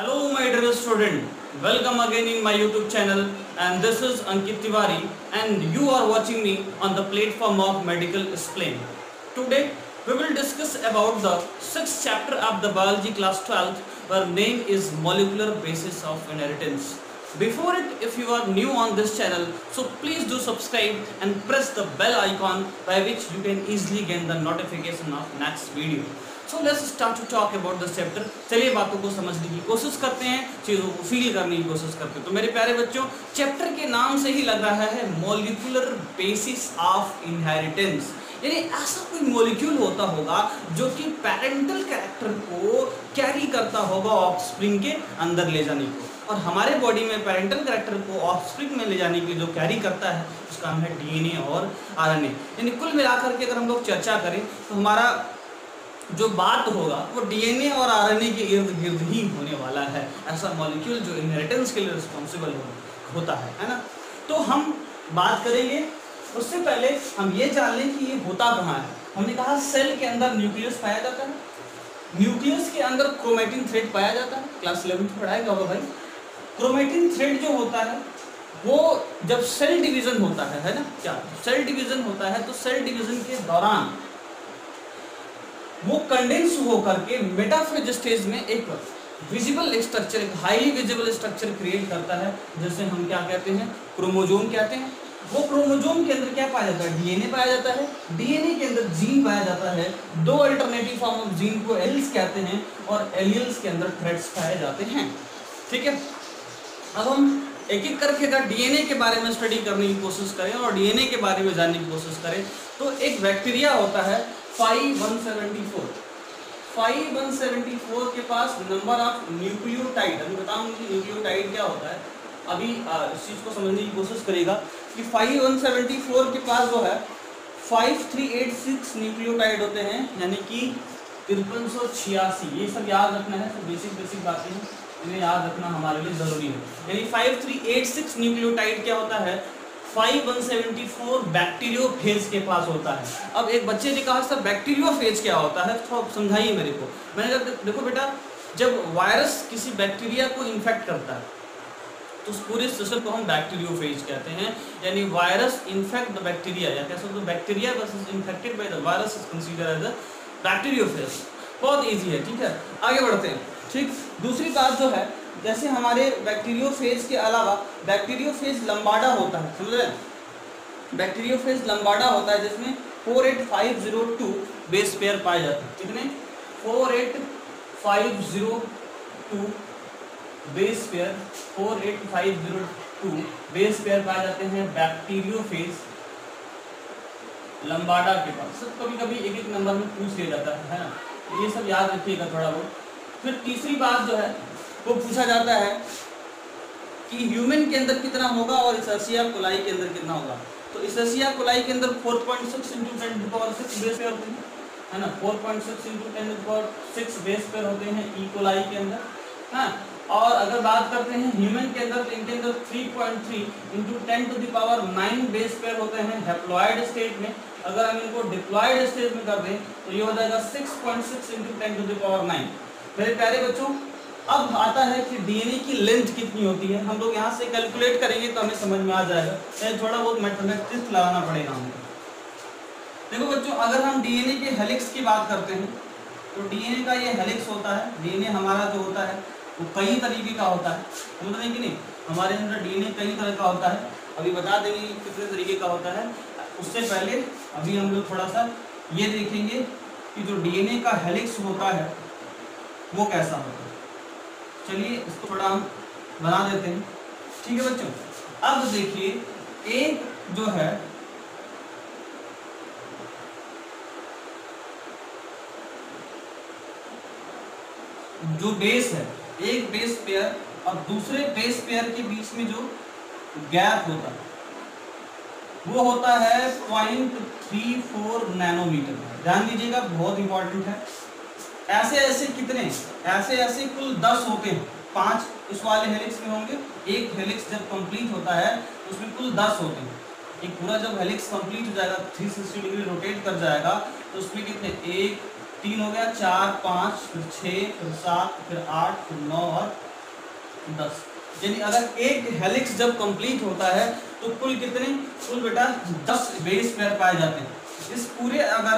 Hello my dear student, welcome again in my YouTube channel and this is Ankit Tiwari and you are watching me on the platform of Medical Explain. Today we will discuss about the 6th chapter of the biology class 12 where name is molecular basis of inheritance. Before it, if you are new on this channel, so please do subscribe and press the bell icon by which you can easily get the notification of next video. So let's start to talk about this chapter. चलिए बातों को समझने की कोशिश करते हैं, चीज़ों को फील करने की कोशिश करते हैं। तो मेरे प्यारे बच्चों, चैप्टर के नाम से ही लग रहा है मॉलिक्यूलर बेसिस ऑफ इनहेरिटेंस, यानी ऐसा कोई मॉलिक्यूल होता होगा जो कि पेरेंटल कैरेक्टर को कैरी करता होगा ऑफस्प्रिंग के अंदर ले जाने को, और हमारे बॉडी में पेरेंटल कैरेक्टर को ऑफस्प्रिंग में ले जाने के लिए जो कैरी करता है उसका नाम है डीएनए और आरएनए। यानी कुल मिलाकर के अगर हम लोग चर्चा करें तो हमारा जो बात होगा वो डीएनए और आरएनए के इर्द गिर्द ही होने वाला है, ऐसा मॉलिक्यूल जो इनहेरिटेंस के लिए रिस्पॉन्सिबल होता है ना। तो हम बात करेंगे, उससे पहले हम ये जान लें कि ये होता कहाँ है। हमने कहा सेल के अंदर न्यूक्लियस पाया जाता है, न्यूक्लियस के अंदर क्रोमेटिन थ्रेड पाया जाता है, क्लास 11 पढ़ाएगा होगा भाई। क्रोमेटिन थ्रेड जो होता है वो जब सेल डिवीजन होता है ना, क्या सेल डिवीजन होता है, तो सेल डिवीजन के दौरान वो कंडेंस होकर के मेटाफेज स्टेज में एक विजिबल स्ट्रक्चर, एक हाईली विजिबल स्ट्रक्चर क्रिएट करता है, जिसे हम क्या कहते हैं, क्रोमोजोम कहते हैं। वो क्रोमोजोम के अंदर क्या पाया जाता है, डीएनए पाया जाता है, डीएनए के अंदर जीन पाया जाता है, दो अल्टरनेटिव फॉर्म ऑफ जीन को एल्स कहते हैं, और एलियल्स के अंदर थ्रेड्स पाए जाते हैं। ठीक है, अब हम एक एक करके अगर डीएनए के बारे में स्टडी करने की कोशिश करें और डीएनए के बारे में जानने की कोशिश करें, तो एक बैक्टीरिया होता है 5174। 5174 के पास नंबर ऑफ न्यूक्लियोटाइड, अभी बताऊंगी कि न्यूक्लियोटाइड क्या होता है, अभी इस चीज को समझने की कोशिश करेगा कि 5174 के पास जो है 5386 न्यूक्लियोटाइड होते हैं, यानी कि 5386। ये सब याद रखना है, सब बेसिक बातें हैं, इन्हें याद रखना हमारे लिए जरूरी है। यानी 5386 न्यूक्लियोटाइड क्या होता है, 5174 बैक्टीरियोफेज के पास होता है। अब एक बच्चे ने कहा सर बैक्टीरियोफेज क्या होता है, तो समझाइए मेरे को। मैंने कहा देखो बेटा, जब वायरस किसी बैक्टीरिया को इन्फेक्ट करता है तो उस पूरे सिस्टम को हम बैक्टीरियोफेज कहते हैं, यानी वायरस इन्फेक्ट द बैक्टीरिया, या कह सकते हो bacteria versus infected by the virus is considered as a bacteriophage. बहुत इजी है, ठीक है, आगे बढ़ते हैं। ठीक, दूसरी बात जो है, जैसे हमारे बैक्टीरियोफेज के अलावा बैक्टीरियोफेज लंबाडा होता है, समझ रहे हैं, बैक्टीरियोफेज लंबाडा होता है जिसमें 48502 बेस पेयर पाए जाते हैं। कितने, 48502 बेस पेयर, 48502 बेस पेयर पाए जाते हैं बैक्टीरियोफेज लंबाडा के पास। सब कभी कभी एक एक नंबर में पूछ लिया जाता है ना, ये सब याद रखिएगा थोड़ा बहुत। फिर तीसरी बात जो है वो पूछा जाता है कि ह्यूमन के अंदर कितना होगा और इसेर्सिया कोलाई के अंदर कितना होगा। तो इसेर्सिया कोलाई के अंदर 4.6 × 10⁶ बेस पेयर होते हैं, है ना, 4.6 × 10⁶ बेस पेयर होते हैं ई कोलाई के अंदर, हाँ। और अगर बात करते हैं ह्यूमन के अंदर, तो इनके अंदर 3.3 × 10⁹ बेस पेयर होते हैं हैप्लॉइड स्टेट में। अगर हम इनको डिप्लॉइड स्टेट में कर दें तो ये हो जाएगा 6.6 × 10⁹ मेरे प्यारे बच्चों, अब आता है कि डीएनए की लेंथ कितनी होती है। हम लोग यहाँ से कैलकुलेट करेंगे तो हमें समझ में आ जाएगा, थोड़ा बहुत मैथमेटिक्स लगाना पड़ेगा हमको। देखो बच्चों, अगर हम डीएनए के हेलिक्स की बात करते हैं तो डीएनए का ये हेलिक्स होता है। डीएनए हमारा जो होता है वो कई तरीके का होता है, समझ रहे हैं कि नहीं, हमारे अंदर डीएनए कई तरह का होता है। अभी बता देंगे कितने तरीके का होता है। उससे पहले अभी हम लोग थोड़ा सा ये देखेंगे कि जो डीएनए का हेलिक्स होता है वो कैसा होता है। चलिए इसको थोड़ा हम बना देते हैं, ठीक है बच्चों। अब देखिए, एक जो है जो बेस है, एक बेस पेयर और दूसरे बेस पेयर के बीच में जो गैप होता है वो होता है 0.34 नैनोमीटर। ध्यान दीजिएगा, बहुत इंपॉर्टेंट है। ऐसे ऐसे कितने, ऐसे ऐसे कुल 10 होते हैं, 5 इस वाले हेलिक्स में होंगे। एक हेलिक्स जब कंप्लीट होता है तो उसमें कुल 10 होते हैं। एक पूरा जब हेलिक्स कंप्लीट हो जाएगा, 360 डिग्री रोटेट कर जाएगा, तो उसमें कितने, 1 3 हो गया, 4 5 फिर 6 फिर 7 फिर 8 फिर 9 और 10। यानी अगर एक हेलिक्स जब कंप्लीट होता है तो कुल कितने, कुल बेटा 10 बेस पेयर पाए जाते हैं। इस पूरे अगर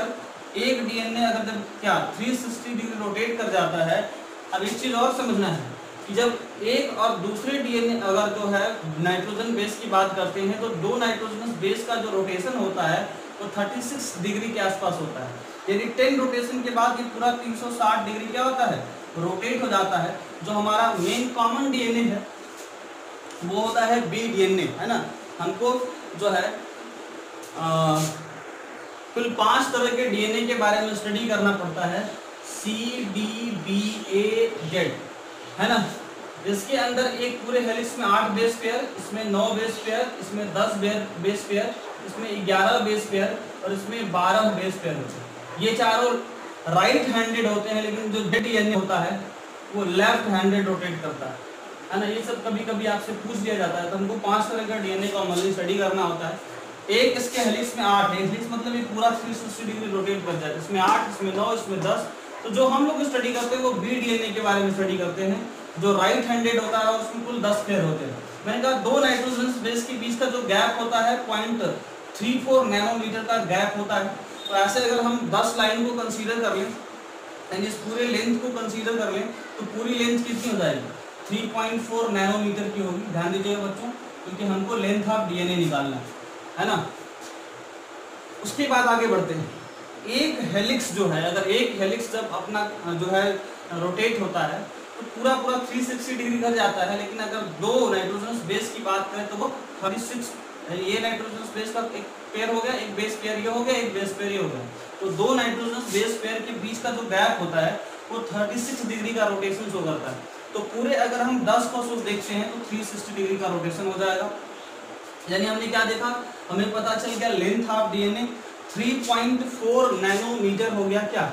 एक डीएनए अगर जब क्या 360 डिग्री रोटेट कर जाता है। अब एक चीज और समझना है कि जब एक और दूसरे डीएनए अगर जो है नाइट्रोजन बेस की बात करते हैं तो दो नाइट्रोजन बेस का जो रोटेशन होता है वो 36 डिग्री के आसपास होता है। यानी 10 रोटेशन के बाद ये पूरा 360 डिग्री क्या होता है, रोटेट हो जाता है। जो हमारा मेन कॉमन डीएनए है वो होता है बी डीएनए, है ना। हमको जो है कुल 5 तरह के डीएनए के बारे में स्टडी करना पड़ता है, सी डी बी ए जेड, है ना। इसके अंदर एक पूरे हेलिक्स में 8 बेस पेयर, इसमें 9 बेस पेयर, इसमें 10 बेस पेयर, इसमें 11 बेस पेयर और इसमें 12 बेस पेयर होते हैं। ये चारों राइट हैंडेड होते हैं, लेकिन जो जेड डीएनए होता है वो लेफ्ट हैंडेड रोटेट करता है ना। ये सब कभी कभी आपसे पूछ लिया जाता है। तो हमको 5 तरह का डीएनए कॉमनली स्टडी करना होता है। एक इसके हेलिक्स में 8 है, हेलिक्स मतलब ये पूरा 360 डिग्री रोटेट कर जाता है। इसमें 8, इसमें 9, इसमें 10। तो जो हम लोग स्टडी करते हैं वो बी डीएनए के बारे में स्टडी करते हैं, जो राइट हैंडेड होता है, उसमें कुल 10 पेयर होते हैं। मैंने कहा दो नाइट्रोजन बेस के बीच का जो गैप होता है 0.34 नैनोमीटर का गैप होता है। तो ऐसे अगर हम 10 लाइन को कंसीडर कर लें, यानी इस पूरे लेंथ को कंसीडर कर लें, तो पूरी लेंथ कितनी हो जाएगी, 3.4 नैनोमीटर की होगी। ध्यान दीजिएगा बच्चों, क्योंकि हमको लेंथ ऑफ डीएनए निकालना है ना। उसके बाद आगे बढ़ते हैं। एक हेलिक्स जो है, अगर एक हेलिक्स जब अपना जो है रोटेट होता है तो पूरा 360 डिग्री कर जाता है। लेकिन अगर दो नाइट्रोजन बेस की बात करें तो वो 36, ये नाइट्रोजन बेस का एक पेयर हो गया, एक बेस पेयर ये हो गया, एक बेस पेयर ये हो गया। तो दो नाइट्रोजन बेस पेयर के बीच का जो गैप होता है वो 36 डिग्री का रोटेशन शो करता है। तो पूरे अगर हम 10 को देखते हैं तो 360 डिग्री का रोटेशन हो जाएगा। यानी हमने क्या देखा, हमें पता चल गया लेंथ ऑफ डीएनए 3.4 नैनोमीटर हो गया क्या।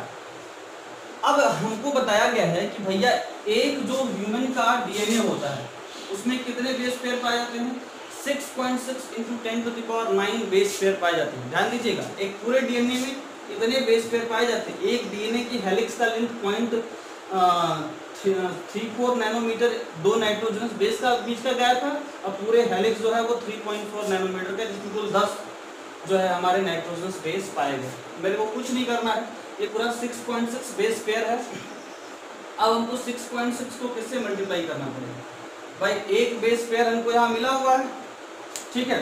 अब हमको बताया गया है कि भैया एक जो ह्यूमन का डीएनए होता है उसमें कितने बेस पेयर पाए जाते हैं, 6.6 × 10⁹ बेस पेयर पाए जाते हैं। ध्यान दीजिएगा, एक पूरे डीएनए में इतने बेस पेयर पाए जाते हैं। एक डीएनए की हेलिक्स का लेंथ 0.34 नैनोमीटर, दो नाइट्रोजन बेस का बीच का गैप है, और पूरे हेलिक्स जो है वो 3.4 नैनोमीटर का, जिसमें कुल 10 जो है हमारे नाइट्रोजन बेस पाए गए। मेरे को कुछ नहीं करना है, ये पूरा 6.6 बेस पेयर है। अब हमको 6.6 को किससे मल्टीप्लाई करना पड़ेगा, भाई एक बेस पेयर हमको यहाँ मिला हुआ है, ठीक है।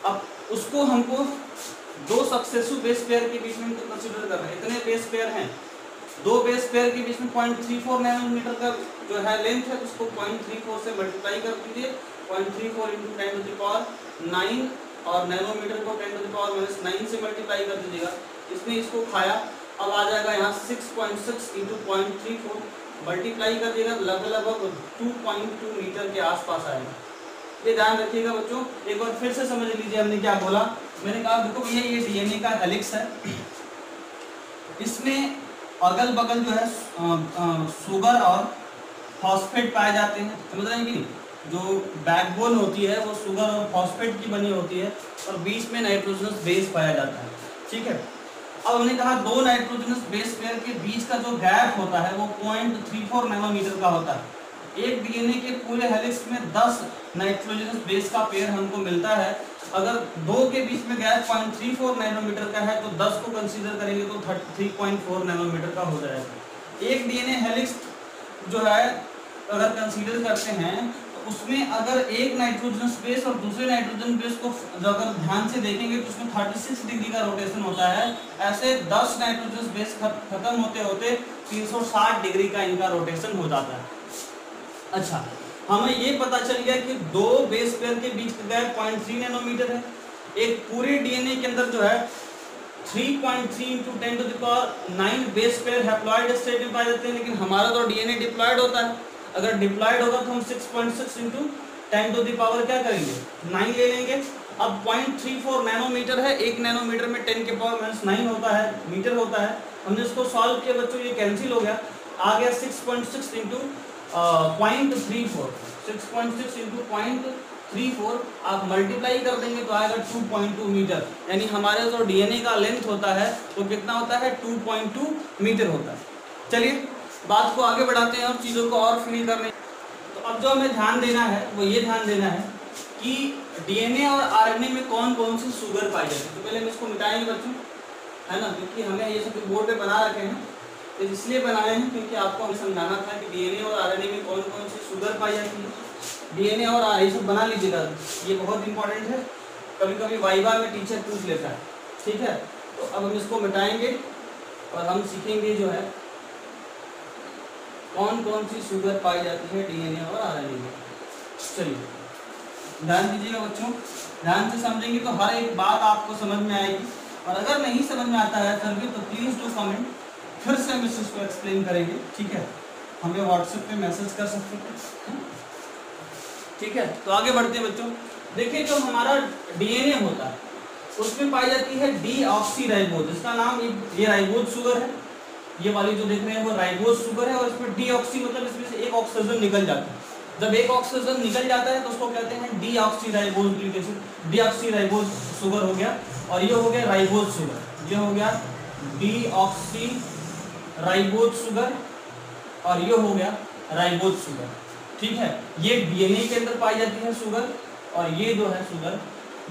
अब उसको हमको दो सक्सेसिव बेस पेयर के बीच में हमको कंसीडर करना है। इतने बेस पेयर हैं, दो बेस पेयर के बीच में 0.34 नैनोमीटर का जो है लेंथ है, उसको 0.34 से मल्टीप्लाई कर दीजिए। 0.34 × 10⁹ और नैनोमीटर को 10⁻⁻9 से मल्टीप्लाई कर दीजिएगा। इसने इसको खाया, अब आ जाएगा यहाँ 6.6 × 0.34 मल्टीप्लाई कर दिएगा, लगभग 2.2 मीटर के आसपास आएगा। ये ध्यान रखिएगा बच्चों। एक बार फिर से समझ लीजिए हमने क्या बोला। मैंने कहा देखो भैया ये डीएनए का हेलिक्स है, इसमें अगल बगल जो है शुगर और फॉस्फेट पाए जाते हैं, समझ रहे हैं कि नहीं। जो बैकबोन होती है वो शुगर और फॉस्फेट की बनी होती है, और बीच में नाइट्रोजनस बेस पाया जाता है, ठीक है। अब हमने कहा दो नाइट्रोजनस बेस पेयर के बीच का जो गैप होता है वो 0.34 नैनोमीटर का होता है। एक डीएनए के पूरे हेलिक्स में 10 नाइट्रोजनस बेस का पेयर हमको मिलता है। अगर दो के बीच में गैप 0.34 नैनोमीटर का है तो 10 को कंसीडर करेंगे तो 3.4 नैनोमीटर का हो जाएगा। एक डीएनए हेलिक्स जो है अगर कंसीडर करते हैं तो उसमें अगर एक नाइट्रोजन बेस और दूसरे नाइट्रोजन बेस को अगर ध्यान से देखेंगे तो उसमें 36 डिग्री का रोटेशन होता है। ऐसे 10 नाइट्रोजन बेस खत्म होते होते 360 डिग्री का इनका रोटेशन हो जाता है। अच्छा, हमें ये पता चल गया कि दो बेस पेयर के बीच का गैप 0.3 नैनोमीटर है। एक पूरे डीएनए के अंदर जो है 3.3 × 10⁹ बेस पेयर हैप्लॉइड स्टेट में पाए जाते हैं, लेकिन हमारा तो डीएनए डिप्लॉयड होता है। अगर डिप्लॉयड होगा तो हम 6.6 × 10⁻⁹ क्या करेंगे, 9 ले लेंगे। अब 0.34 नैनोमीटर है, एक नैनोमीटर में 10⁻⁻9 होता है, मीटर होता है। हमने इसको सॉल्व किया बच्चों, ये कैंसिल हो गया, आ गया 6.6 × 0.34, 6.6 × 0.34 आप मल्टीप्लाई कर देंगे तो आएगा 2.2 मीटर। यानी हमारे जो डीएनए का लेंथ होता है वो कितना होता है, 2.2 मीटर होता है। चलिए बात को आगे बढ़ाते हैं और चीज़ों को और फिल करने। तो अब जो हमें ध्यान देना है वो ये ध्यान देना है कि डीएनए और आरएनए में कौन कौन सी शुगर पाई जाती है। तो पहले हम इसको मिटाएंगे बच्चों, है ना, क्योंकि हमें ये सब बोर्ड पे बना रखे हैं, तो इसलिए बनाए हैं क्योंकि आपको हमें समझाना था कि डीएनए और आरएनए में कौन कौन सी शुगर पाई जाती है। डीएनए और आरएनए सब बना लीजिएगा, ये बहुत इंपॉर्टेंट है, कभी कभी वाइवा में टीचर पूछ लेता है, ठीक है। तो अब हम इसको मिटाएंगे और हम सीखेंगे जो है कौन कौन सी शुगर पाई जाती है डीएनए और आरएनए में। चलिए ध्यान दीजिएगा बच्चों, ध्यान से समझेंगे तो हर एक बात आपको समझ में आएगी, और अगर नहीं समझ में आता है फिर भी तो प्लीज डू कमेंट, फिर से हम इसको एक्सप्लेन करेंगे, ठीक है। हमें व्हाट्सएप पे मैसेज कर सकते हैं, ठीक है। तो आगे बढ़ते हैं बच्चों। देखिए जो हमारा डीएनए होता है उसमें पाई जाती है डीऑक्सीराइबोज, इसका नाम ये राइबोज शुगर है, ये वाली जो देख रहे हैं वो राइबोज शुगर है, और इसमें डीऑक्सी मतलब इसमें से एक ऑक्सीजन निकल जाता है। जब एक ऑक्सीजन निकल जाता है तो उसको कहते हैं deoxyribose nucleic acid, deoxyribose sugar हो गया, और ये हो गया राइबोज शुगर, ये हो गया डीऑक्सीराइबोज शुगर, और ये हो गया राइबोज शुगर, ठीक है। ये डीएनए के अंदर पाई जाती है शुगर, और ये जो है शुगर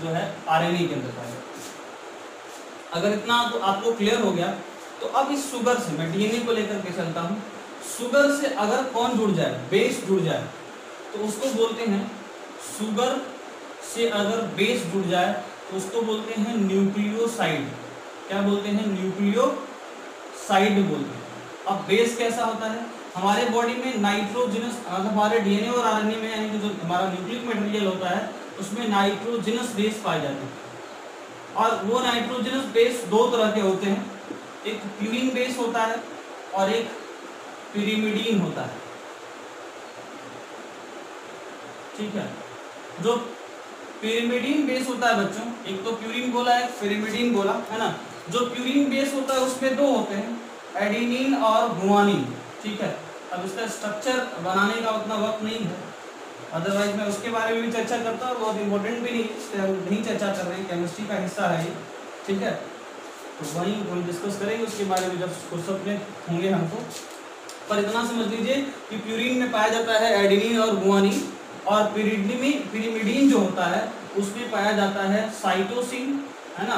जो है आरएनए के अंदर पाई जाती है। अगर इतना तो आपको क्लियर हो गया, तो अब इस शुगर से मैं डीएनए को लेकर के चलता हूँ। शुगर से अगर कौन जुड़ जाए, बेस जुड़ जाए, तो उसको बोलते हैं, शुगर से अगर बेस जुड़ जाए तो उसको बोलते हैं न्यूक्लियोसाइड। क्या बोलते हैं? न्यूक्लियोसाइड बोलते हैं। अब बेस कैसा होता है? हमारे बॉडी में नाइट्रोजनस, मतलब हमारे डीएनए और आरएनए में यानी कि जो हमारा न्यूक्लिक मटेरियल होता है उसमें नाइट्रोजनस बेस पाए जाते हैं, और वो नाइट्रोजनस बेस दो तरह के होते हैं, एक प्यूरिन बेस होता है और एक पिरिमिडीन होता है, ठीक है। जो पिरिमिडीन बेस होता है बच्चों, एक तो प्यूरिन बोला है, पिरिमिडीन बोला है ना। जो प्यूरिन बेस होता है उसमें दो होते हैं, एडेनिन और गुआनिन, ठीक है। अब इसका स्ट्रक्चर बनाने का उतना वक्त नहीं है, अदरवाइज मैं उसके बारे में भी चर्चा करता हूँ, बहुत इंपॉर्टेंट भी नहीं, इसलिए हम नहीं चर्चा कर रहे हैं, केमिस्ट्री का हिस्सा है ये, ठीक है। तो वहीं हम डिस्कस करेंगे उसके बारे में जब फुर्सत में होंगे हमको। पर इतना समझ लीजिए कि प्यूरिन में पाया जाता है एडेनिन और गुआनिन, और पिरिमिडीन जो होता है उसमें पाया जाता है साइटोसिन, है ना,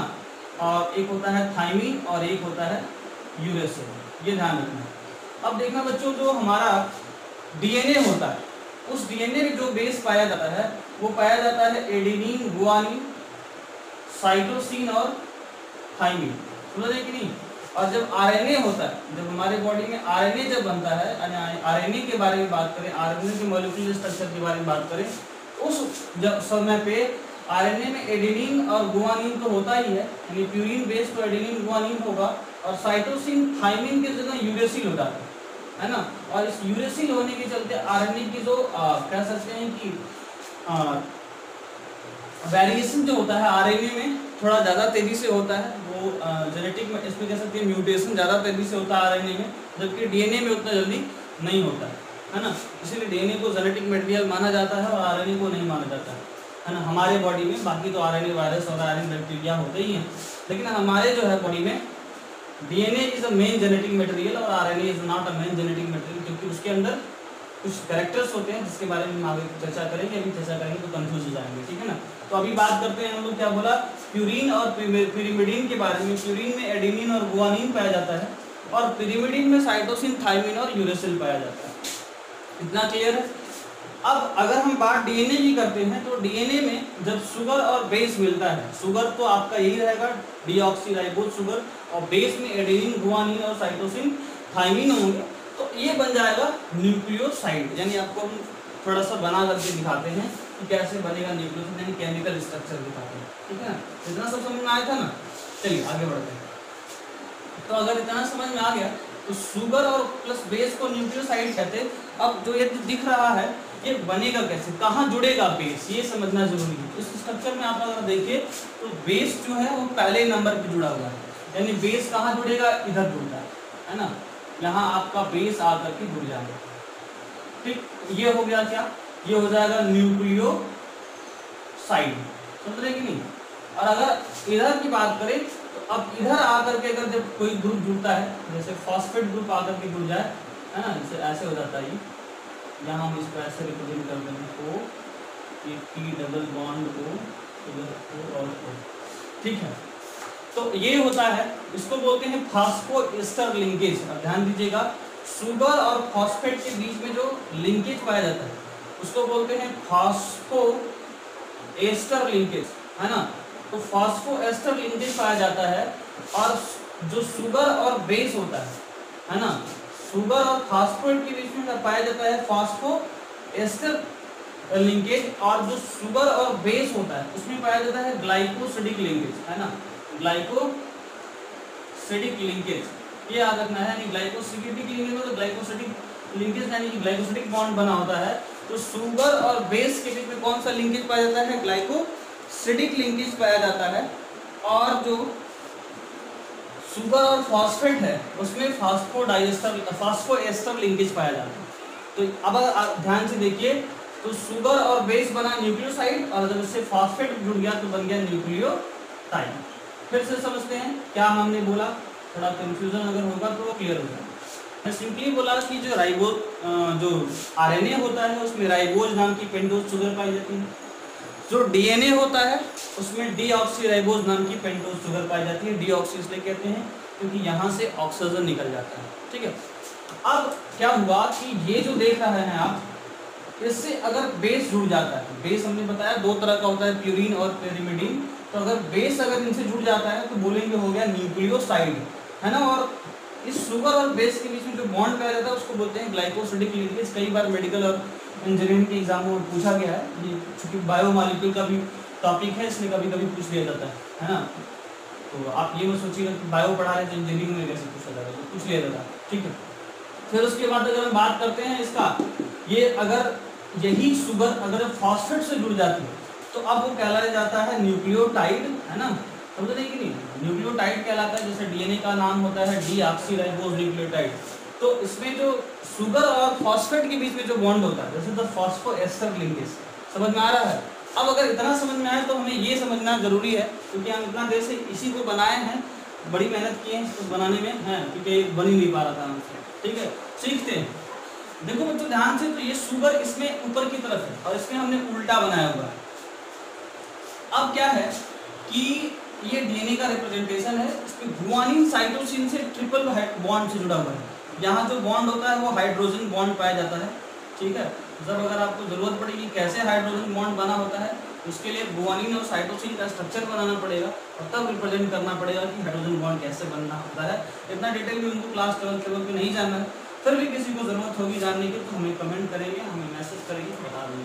और एक होता है थाइमिन और एक होता है यूरेसिल, ये ध्यान रखना। अब देखना बच्चों, जो हमारा डीएनए होता है उस डीएनए में जो बेस पाया जाता है वो पाया जाता है एडेनिन, गुआनिन, साइटोसिन और थाइमिन, समझ रहे कि नहीं। और जब आरएनए होता है, जब हमारे बॉडी में आरएनए जब बनता है, आरएनए के बारे में बात करें, आरएनए के मॉलिक्यूलर स्ट्रक्चर के बारे में बात करें, उस जब समय पे आरएनए में एडेनिन और गुआनिन तो होता ही है, यानी प्यूरिन बेस तो एडेनिन गुआनिन होगा, और साइटोसिन थाइमिन के जगह यूरेसिल हो जाता है ना। और इस यूरेसिल होने के चलते आरएनए की जो कह सकते हैं कि वेरिएशन जो होता है आरएनए में थोड़ा ज़्यादा तेजी से होता है, वो जेनेटिक में इसमें कह सकते हैं म्यूटेशन ज़्यादा तेजी से होता है आरएनए में, जबकि डीएनए में उतना जल्दी नहीं होता है ना। इसीलिए डीएनए को जेनेटिक मटेरियल माना जाता है और आरएनए को नहीं माना जाता है ना हमारे बॉडी में। बाकी तो आरएनए वायरस और आरएनए बैक्टीरिया होते ही हैं, लेकिन हमारे जो है बॉडी में DNA is a main genetic material और RNA is not a main genetic material, क्योंकि उसके अंदर कुछ कैरेक्टर्स होते हैं जिसके बारे में हम आगे चर्चा करेंगे, अभी चर्चा करेंगे तो कंफ्यूज हो जाएंगे, ठीक है ना। तो अभी बात करते हैं हम लोग, क्या बोला, प्यूरिन और पिरिमिडीन के बारे में। प्यूरिन में एडेनिन और गुआनिन पाया जाता है, और पिरिमिडीन में साइटोसिन, थाइमिन और यूरेसिल पाया जाता है। इतना क्लियर है। अब अगर हम बात डीएनए की करते हैं, तो डीएनए में जब शुगर और बेस मिलता है, शुगर तो आपका यही रहेगा डीऑक्सीराइबोज शुगर, और बेस में एडेनिन, गुआनिन और साइटोसिन, थाइमिन होंगे, तो ये बन जाएगा न्यूक्लियोसाइड। यानी आपको हम थोड़ा सा बना करके दिखाते हैं कि कैसे बनेगा न्यूक्लियोसाइड, यानी केमिकल स्ट्रक्चर दिखाते हैं, ठीक है ना। इतना सब समझ में आया था ना। चलिए आगे बढ़ते हैं। तो अगर इतना समझ में आ गया तो शुगर और प्लस बेस को न्यूक्लियोसाइड कहते हैं। अब जो ये दिख रहा है ये बनेगा कैसे, कहाँ जुड़ेगा बेस, ये समझना जरूरी है। इस स्ट्रक्चर में आप अगर देखिए तो बेस जो है वो पहले नंबर पे जुड़ा हुआ है, यानी बेस कहाँ जुड़ेगा, इधर जुड़ता है ना, यहाँ आपका बेस आकर के जुड़ जाएगा, ठीक। ये हो गया क्या, ये हो जाएगा न्यूक्लियोसाइड, समझ रहे कि नहीं। और अगर इधर की बात करें तो अब इधर आकर के अगर जब कोई ग्रुप जुड़ता है, जैसे फॉस्फेट ग्रुप आकर के जुड़ जाए, है ना, जैसे ऐसे हो जाता है यहाँ हम इसको ऐसे रिप्रेजेंट कर देंगे O, ये P डबल बॉन्ड O, इधर O और O, ठीक है। तो ये होता है, इसको बोलते हैं फास्फोएस्टर लिंकेज। अब ध्यान दीजिएगा, शुगर और फॉस्फेट के बीच में जो लिंकेज पाया जाता है उसको बोलते हैं फास्फोएस्टर लिंकेज, है ना। तो फास्फोएस्टर लिंकेज पाया जाता है, और जो शुगर और बेस होता है ना, शुगर और फास्फेट के बीच में पाया जाता है फास्फोएस्टर लिंकेज, और जो शुगर और बेस होता है उसमें पाया जाता है ग्लाइकोसिडिक लिंकेज, है ना, ग्लाइकोसिडिक लिंकेज। ये याद रखना है, यानी ग्लाइकोसिडिक लिंकेज तो ग्लाइकोसिडिक लिंकेज यानी कि ग्लाइकोसिडिक बॉन्ड बना होता है। तो शुगर और बेस के बीच में कौन सा लिंकेज पाया जाता है? ग्लाइकोसिडिक लिंकेज पाया जाता है। और जो शुगर और फॉस्फेट है उसमें फास्फोएस्टर लिंकेज पाया जाता है। तो अब ध्यान से देखिए, तो शुगर और बेस बना न्यूक्लियोसाइड, और जब इससे फॉस्फेट जुड़ गया तो बन गया न्यूक्लियोटाइड। फिर से समझते हैं क्या हमने बोला, थोड़ा कंफ्यूजन अगर होगा तो वो क्लियर हो जाएगा। मैं सिंपली बोला कि जो राइबोज जो आरएनए होता है उसमें राइबोज नाम की पेंटोज शुगर पाई जाती है। जो डीएनए होता है उसमें डीऑक्सीराइबोज नाम की पेंटोज शुगर पाई जाती है। डीऑक्सी इसलिए कहते हैं क्योंकि यहाँ से ऑक्सीजन निकल जाता है, ठीक है। अब क्या हुआ कि ये जो देख रहे हैं आप, इससे अगर बेस जुड़ जाता है, बेस हमने बताया दो तरह का होता है, प्यूरिन और पेरिमिडीन। तो अगर बेस अगर इनसे जुड़ जाता है तो बोलेंगे हो गया न्यूक्लियोसाइड, है ना। और इस शुगर और बेस के बीच में जो बॉन्ड पाया जाता है उसको बोलते हैं ग्लाइकोसिडिक लिंकेज। कई बार मेडिकल और इंजीनियरिंग के एग्जामों में पूछा गया है, ये चूँकि बायोमॉलिक्यूल का भी टॉपिक है इसलिए कभी कभी पूछ लिया जाता है ना। तो आप ये मत सोचिएगा कि बायो पढ़ा रहे तो इंजीनियरिंग में कैसे पूछा जाएगा, तो पूछ लिया जाता है, ठीक है। फिर उसके बाद अगर हम बात करते हैं इसका, ये अगर यही शुगर अगर फॉस्फेट से जुड़ जाती है तो अब वो कहलाया जाता है न्यूक्लियोटाइड, है ना। समझ रहे कि नहीं, न्यूक्लियोटाइड कहलाता है। जैसे डीएनए का नाम होता है डीऑक्सीराइबोज न्यूक्लियोटाइड। तो इसमें जो शुगर और फॉस्फेट के बीच में जो बॉन्ड होता है, जैसे द फास्फोएस्टर लिंकेज, समझ में आ रहा है। अब अगर इतना समझ में आए तो हमें ये समझना जरूरी है, क्योंकि हम इतना देर से इसी को बनाए हैं, बड़ी मेहनत की है इसको बनाने में, है, क्योंकि बन ही नहीं पा रहा था हमसे, ठीक है। सीखते हैं, देखो बच्चों ध्यान से, तो ये शुगर इसमें ऊपर की तरफ है और इसमें हमने उल्टा बनाया हुआ है। अब क्या है कि ये डीएनए का रिप्रेजेंटेशन है, इसमें गुआनिन साइटोसिन से ट्रिपल बॉन्ड से जुड़ा हुआ है। यहाँ जो बॉन्ड होता है वो हाइड्रोजन बॉन्ड पाया जाता है, ठीक है। जब अगर आपको जरूरत पड़ेगी कैसे हाइड्रोजन बॉन्ड बना होता है, उसके लिए गुआनिन और साइटोसिन का स्ट्रक्चर बनाना पड़ेगा और तब रिप्रेजेंट करना पड़ेगा कि हाइड्रोजन बॉन्ड कैसे बनना होता है। इतना डिटेल में उनको क्लास 12th लेवल पे नहीं जानना है, फिर भी किसी को जरूरत होगी जानने की तो हमें कमेंट करेंगे, हमें मैसेज करेंगे, बता देंगे,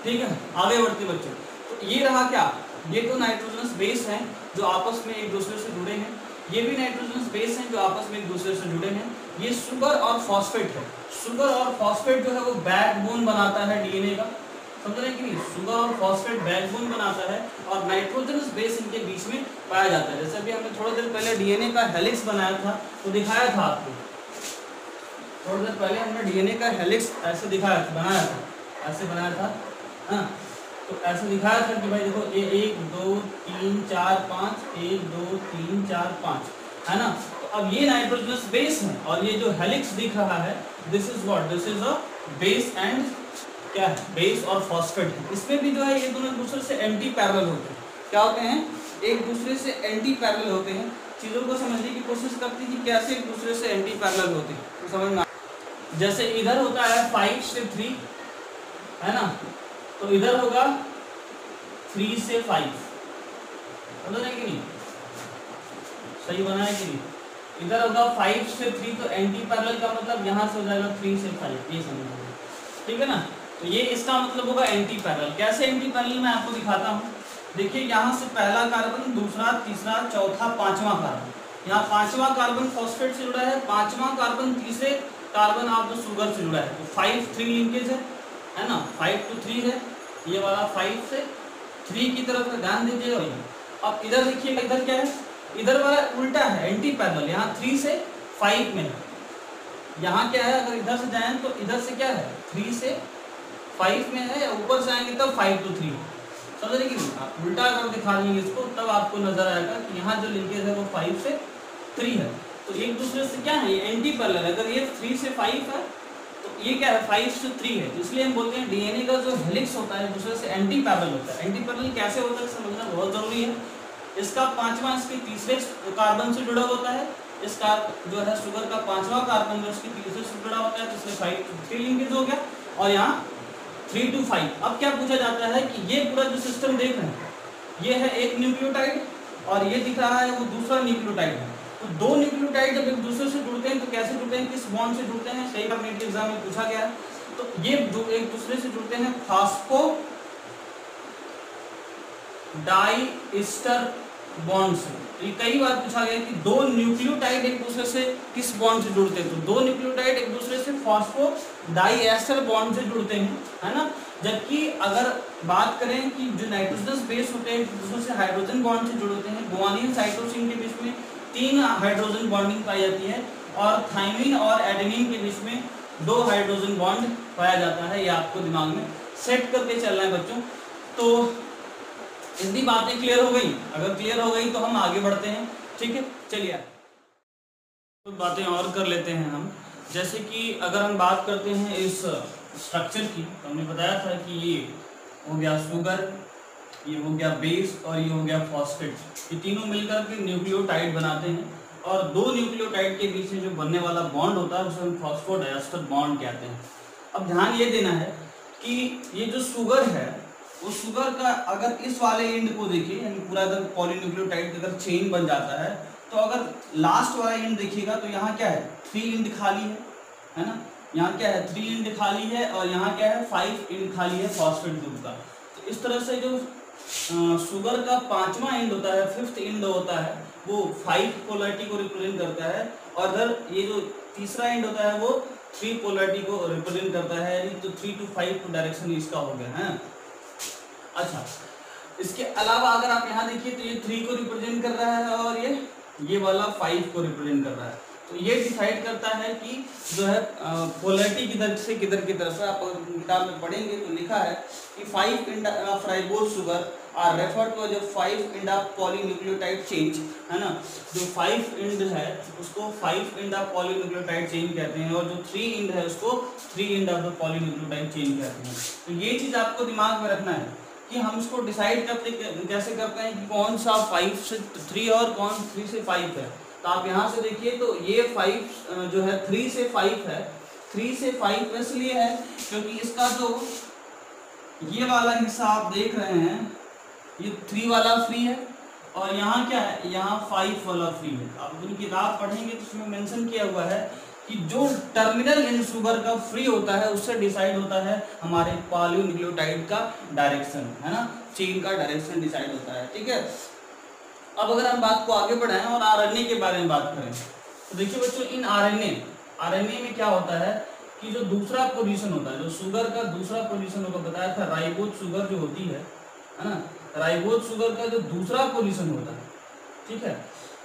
ठीक है। आगे बढ़ते बच्चों, तो ये रहा क्या, ये तो नाइट्रोजनस बेस हैं जो आपस में एक दूसरे से जुड़े हैं, ये भी नाइट्रोजनस बेस हैं जो आपस में एक दूसरे से जुड़े हैं। ये शुगर और फॉस्फेट है, शुगर और फॉस्फेट जो है वो बैकबोन बनाता है डीएनए का, समझ रहे हैं कि नहीं। शुगर और फॉस्फेट बैकबोन बनाता है और नाइट्रोजनस बेस इनके बीच में पाया जाता है। जैसे अभी हमने थोड़ी देर पहले डीएनए का हेलिक्स बनाया था तो दिखाया था आपको, थोड़ी देर पहले हमने डीएनए का हेलिक्स ऐसे दिखाया था, बनाया था, ऐसे बनाया था, हाँ। तो ऐसे दिखाया था कि भाई देखो ये 1 2 3 4 5, 1 2 3 4 5, है ना। तो अब ये नाइट्रोजनस बेस है और ये जो हेलिक्स दिख रहा है, this is what, this is a base and क्या है, बेस और फॉस्फेट है। इसमें भी जो है ये दोनों एक दूसरे से एंटी पैरेलल होते हैं। क्या होते हैं, एक दूसरे से एंटी पैरेलल होते हैं। चीज़ों को समझने की कोशिश करते हैं कि कैसे एक दूसरे से एंटी पैरेलल होते हैं, तो समझ में। जैसे इधर होता है 5 से 3, है ना, तो इधर होगा 3 से 5, समझ रहे कि नहीं, सही बना है कि नहीं। इधर होगा 5 से 3, तो एंटी पैरेलल का मतलब यहाँ से हो जाएगा 3 से 5, ये समझ, ठीक है ना। तो ये इसका मतलब होगा एंटी पैरेलल। कैसे एंटी पैरेलल मैं आपको दिखाता हूँ। देखिए यहाँ से पहला कार्बन, दूसरा, तीसरा, चौथा, पांचवा कार्बन, यहाँ पांचवा कार्बन फॉस्फेट से जुड़ा है, पांचवा कार्बन तीसरे कार्बन आप जो शुगर से जुड़ा है, तो 5-3 लिंकेज है ना, 5 to 3 है, ये वाला 5 से 3 की तरफ ध्यान दीजिएगा। अब इधर देखिए, इधर क्या है, इधर वाला उल्टा है, एंटी पैरेलल, यहाँ 3 से 5 में है। यहाँ क्या है, अगर इधर से जाएं तो इधर से क्या है, 3 से 5 में है, या ऊपर से आएंगे तब 5 to 3, समझ रहे कि नहीं। आप उल्टा अगर दिखा देंगे इसको तब आपको नजर आएगा कि यहाँ जो लिंकेज है वो 5 से 3 है। तो एक दूसरे से क्या है, ये एंटी पैरेलल। अगर ये 3 से 5 है तो ये क्या है 5 से 3 है, इसलिए हम बोलते हैं डीएनए का जो हेलिक्स होता है दूसरे से एंटी पैरेलल होता है। एंटी पैरेलल कैसे होता है समझना बहुत जरूरी है। इसका पांचवा इसके तीसरे कार्बन से जुड़ा होता है, इसका जो है शुगर का पांचवा कार्बन जो इसके तीसरे से जुड़ा होता है, तो इसमें 5 to 3 लिंकेज हो गया और यहाँ 3 to 5। अब क्या पूछा जाता है कि ये पूरा जो सिस्टम देख रहे हैं ये है एक न्यूक्लियोटाइड और ये दिख रहा है वो दूसरा न्यूक्लियोटाइड है। तो दो न्यूक्लियोटाइड जब एक दूसरे से जुड़ते हैं तो कैसे जुड़ते हैं, किस बॉन्ड से जुड़ते हैं, कई बार नीट एग्जाम में पूछा गया है। तो ये जो एक दूसरे से जुड़ते हैं फास्फो डाइस्टर बॉन्ड से। तो ये कई बार पूछा गया कि दो न्यूक्लियोटाइड एक दूसरे से किस बॉन्ड से जुड़ते हैं, तो दो न्यूक्लियोटाइड एक दूसरे से फास्फो डाइएस्टर बॉन्ड से जुड़ते हैं, है ना। जबकि अगर बात करें कि जो नाइट्रोजनस बेस होते हैं एक दूसरे से हाइड्रोजन बॉन्ड से जुड़ते हैं, गुआनिन साइटोसिन के बीच में 3 हाइड्रोजन बॉन्डिंग पाई जाती है और थाइमिन और एडेनिन के बीच में 2 हाइड्रोजन बॉन्ड पाया जाता है। ये आपको दिमाग में सेट करके चलना है बच्चों। तो इतनी बातें क्लियर हो गई, अगर क्लियर हो गई तो हम आगे बढ़ते हैं, ठीक है। चलिए कुछ बातें और कर लेते हैं हम। जैसे कि अगर हम बात करते हैं इस स्ट्रक्चर की, तो हमने बताया था कि ये हो गया शुगर, ये हो गया बेस और ये हो गया फॉस्फेट। ये तीनों मिलकर के न्यूक्लियोटाइड बनाते हैं और दो न्यूक्लियोटाइड के बीच में जो बनने वाला बॉन्ड होता है उसे हम फॉस्फोडाइस्टर बॉन्ड कहते हैं। अब ध्यान ये देना है कि ये जो शुगर है वो शुगर का अगर इस वाले एंड को देखिए, यानी पूरा अगर पॉलीन्यूक्लियोटाइड अगर चेन बन जाता है तो अगर लास्ट वाला एंड देखिएगा तो यहाँ क्या है 3 एंड खाली है ना। यहाँ क्या है 3 एंड खाली है और यहाँ क्या है 5 एंड खाली है फॉस्फेट ग्रुप का। तो इस तरह से जो शुगर का पांचवा एंड होता है, 5th एंड होता है, वो 5 पोलैरिटी को रिप्रेजेंट करता है और अगर ये जो तीसरा एंड होता है वो 3 पोलैरिटी को रिप्रेजेंट करता है। तो 3 to 5 डायरेक्शन इसका हो गया है। अच्छा, इसके अलावा अगर आप यहाँ देखिए तो ये 3 को रिप्रेजेंट कर रहा है और ये वाला 5 को रिप्रेजेंट कर रहा है। तो ये डिसाइड करता है कि जो है पोलैरिटी किधर से किधर की तरफ है। आप किताब में पढ़ेंगे तो लिखा है कि 5 end of ribose sugar are referred to जो 5 एंड ऑफ पॉलीन्यूक्लियोटाइड चेंज, है ना। जो 5 एंड है उसको 5 एंड ऑफ पॉलीन्यूक्लियोटाइड चेन कहते हैं और जो 3 एंड है उसको 3 end of the polynucleotide chain कहते हैं। तो ये चीज आपको दिमाग में रखना है कि हम इसको डिसाइड कैसे करते हैं कि कौन सा 5 से 3 और कौन 3 से 5 है। तो आप यहाँ से देखिए तो ये 5 जो है 3 से 5 है। 3 से 5 इसलिए है क्योंकि इसका जो ये वाला हिस्सा आप देख रहे हैं ये 3 वाला फ्री है और यहाँ क्या है, यहाँ 5 वाला फ्री है। आप अपनी किताब पढ़ेंगे तो उसमें मेंशन किया हुआ है कि जो टर्मिनल इन शुगर का फ्री होता है उससे डिसाइड होता है हमारे पॉलीन्यूक्लियोटाइड का डायरेक्शन, है ना, चेन का डायरेक्शन डिसाइड होता है, ठीक है। अब अगर हम बात को आगे बढ़ाएं और आरएनए के बारे में बात करें तो देखिए बच्चों, इन आरएनए में क्या होता है कि जो दूसरा पोजीशन होता है, जो शुगर का दूसरा पोजीशन होगा, बताया था राइबोज शुगर जो होती है ना, राइबोज शुगर का जो दूसरा पोजीशन होता है, ठीक है,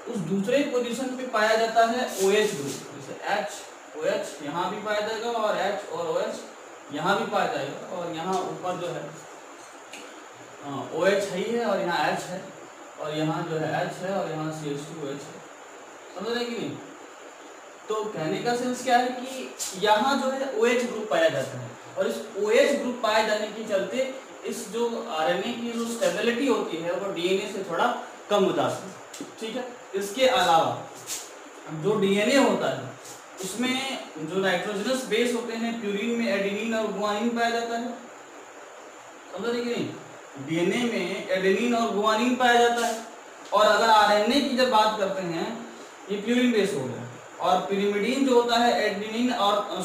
उस दूसरे पोजीशन पे पाया जाता है OH ग्रुप। जैसे OH यहाँ भी पाया जाएगा और H और OH यहाँ भी पाया जाएगा और यहाँ ऊपर जो है OH है और यहाँ H है और यहाँ जो है H है और यहाँ CH2OH है। समझ रहे कि नहीं? तो कहने का सेंस क्या है कि यहाँ जो है OH ग्रुप पाया जाता है और इस OH ग्रुप पाए जाने के चलते इस जो आरएनए की जो स्टेबिलिटी होती है वो डीएनए से थोड़ा कम हो जाती है, ठीक है। इसके अलावा जो डीएनए होता है उसमें जो नाइट्रोजनस बेस होते हैं, प्यूरिन में एडेनिन और गुआनिन पाया जाता है। समझ रहे कि नहीं? डीएनए में एडेनिन और गुआनिन पाया जाता है और अगर आरएनए की जब बात करते हैं ये प्यूरिन बेस हो गया और पिरिमिडीन जो होता है एडेनिन और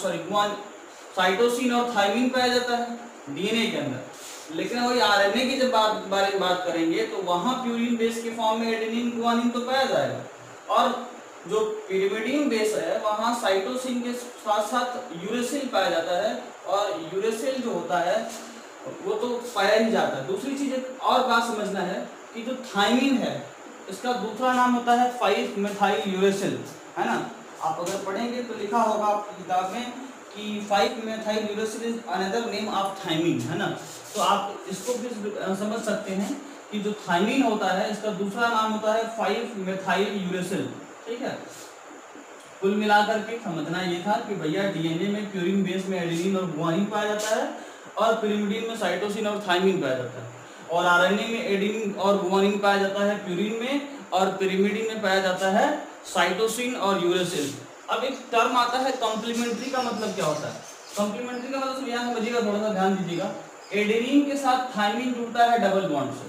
साइटोसिन और थाइमिन पाया जाता है डीएनए के अंदर। लेकिन वही आरएनए की जब बारे में बात करेंगे तो वहां प्यूरिन बेस के फॉर्म में एडेनिन गुआनिन तो पाया जाएगा और जो पिरिमिडीन बेस है वहां साइटोसिन के साथ साथ यूरेसिल पाया जाता है और यूरेसिल जो होता है वो तो पाया ही जाता है। दूसरी चीज एक और बात समझना है कि जो थाइमिन है इसका दूसरा नाम होता है 5-मेथाइल यूरेसिल, है ना। आप अगर पढ़ेंगे तो लिखा होगा आपकी किताब में कि five methyl uracil is another name of thymine, है ना। तो आप इसको भी समझ सकते हैं कि जो थाइमिन होता है इसका दूसरा नाम होता है 5-मेथाइल यूरेसिल, ठीक है। कुल मिलाकर के समझना ये था कि भैया डीएनए में प्यूरिन बेस में एडेनिन और गुआनिन पाया जाता है और पिरिमिडिन में साइटोसिन और थाइमिन पाया जाता है, और आरएनए में एडेनिन और गुआनिन पाया जाता है प्यूरिन में, और पिरिमिडिन में पाया जाता है साइटोसिन और यूरेसिल। अब एक टर्म आता है कॉम्प्लीमेंट्री का मतलब क्या होता है? कॉम्प्लीमेंट्री का मतलब यहाँ समझिएगा, थोड़ा सा ध्यान दीजिएगा। एडेनिन के साथ थाइमिन जुड़ता है डबल बॉन्ड से,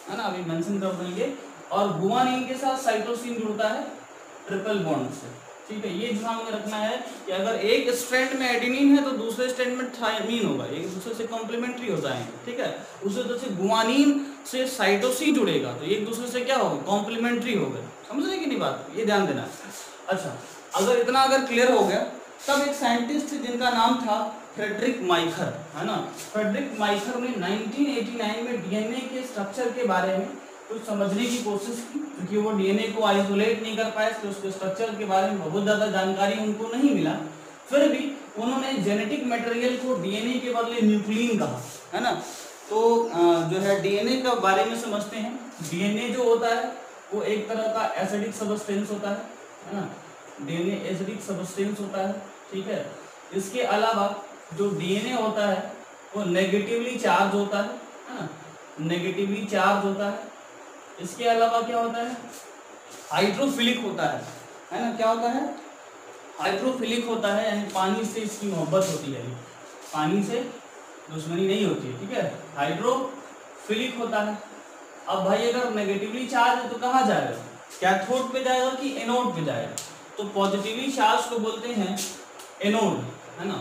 है ना, अभी मेंशन कर देंगे, और गुआनिन के साथ साइटोसिन जुड़ता है ट्रिपल बॉन्ड से। ठीक है, ये ध्यान में रखना है कि अगर एक स्ट्रैंड में एडेनिन है तो दूसरे स्ट्रैंड में थाइमिन होगा, एक दूसरे से कॉम्प्लीमेंट्री हो जाएंगे। ठीक है, उसी तरह से गुआनिन से साइटोसिन जुड़ेगा तो एक दूसरे से क्या होगा, कॉम्प्लीमेंट्री होगा। समझ रहे कि नहीं बात, ये ध्यान देना। अच्छा, अगर इतना क्लियर हो गया, तब एक साइंटिस्ट जिनका नाम था फ्रेडरिक माइखर, है ना, फ्रेडरिक माइखर ने 1989 में डीएनए के स्ट्रक्चर के बारे में कुछ समझने की कोशिश की, क्योंकि वो डीएनए को आइसोलेट नहीं कर पाए, तो उसके स्ट्रक्चर के बारे में बहुत ज़्यादा जानकारी उनको नहीं मिला। फिर भी उन्होंने जेनेटिक मटेरियल को डीएनए के बदले न्यूक्लियन कहा, है ना। तो जो है डीएनए के बारे में समझते हैं। डीएनए जो होता है वो एक तरह का एसिडिक सब्सटेंस होता है ना, डीएनए एसिडिक सब्सटेंस होता है। ठीक है, इसके अलावा जो डीएनए होता है वो नेगेटिवली चार्ज होता है ना, नेगेटिवली चार्ज होता है। इसके अलावा क्या होता है, हाइड्रोफिलिक होता है ना, क्या होता है, हाइड्रोफिलिक होता है, यानी पानी से इसकी मोहब्बत होती है, पानी से दुश्मनी नहीं होती है। ठीक है, हाइड्रोफिलिक होता है। अब भाई अगर नेगेटिवली चार्ज है तो कहाँ जाएगा, कैथोड पे जाएगा कि एनोड पे जाएगा? तो पॉजिटिवली चार्ज को बोलते हैं एनोड, है ना।